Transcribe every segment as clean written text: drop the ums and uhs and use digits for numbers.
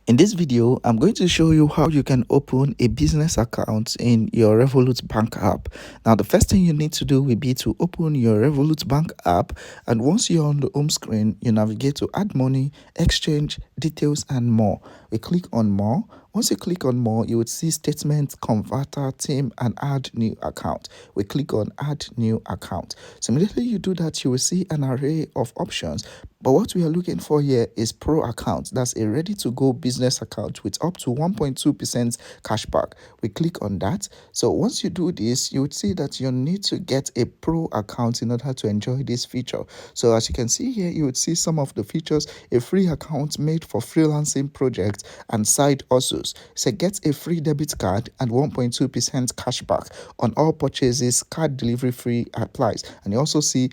In this video, I'm going to show you how you can open a business account in your Revolut bank app. Now, the first thing you need to do will be to open your Revolut bank app, and once you're on the home screen, you navigate to add money, exchange, details, and more. We click on more. Once you click on more, you would see statement, converter, team, and add new account. We click on add new account. So immediately you do that, you will see an array of options. But what we are looking for here is pro account. That's a ready to go business account with up to 1.2% cashback. We click on that. So once you do this, you would see that you need to get a pro account in order to enjoy this feature. So as you can see here, you would see some of the features: a free account made for freelancing projects and side hustles. So get a free debit card and 1.2% cashback on all purchases. Card delivery free applies. And you also see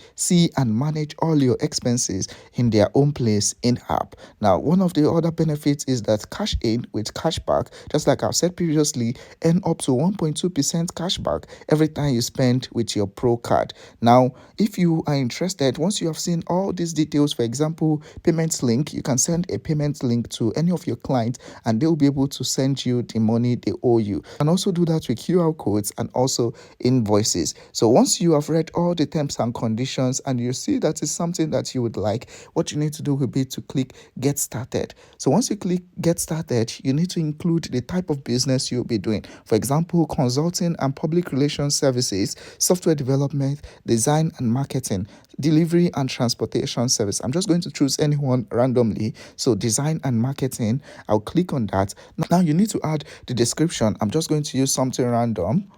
and manage all your expenses in their own place in app. Now, one of the other benefits is that cash in with cashback, just like I've said previously, earn up to 1.2% cashback every time you spend with your pro card. Now, if you are interested, once you have seen all these details, for example, payments link, you can send a payment link to any of your clients and they'll be able to send you the money they owe you. You can also do that with QR codes and also invoices. So once you have read all the terms and conditions and you see that is something that you would like, what you need to do will be to click get started. So once you click get started, you need to include the type of business you'll be doing. For example, consulting and public relations services, software development, design and marketing, delivery and transportation service. I'm just going to choose anyone randomly. So design and marketing, I'll click on that. Now you need to add the description. I'm just going to use something random.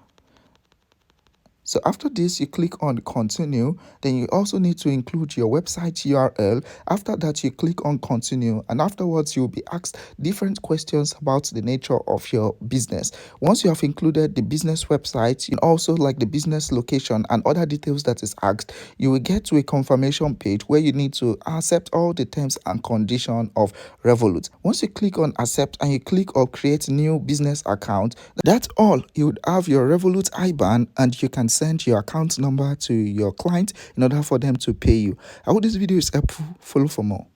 So after this, you click on continue. Then you also need to include your website URL. After that, you click on continue, and afterwards you'll be asked different questions about the nature of your business. Once you have included the business website, you also like the business location and other details that is asked, you will get to a confirmation page where you need to accept all the terms and conditions of Revolut. Once you click on accept and you click on create new business account, that's all. You would have your Revolut IBAN and you can send your account number to your client in order for them to pay you. I hope this video is helpful. Follow for more.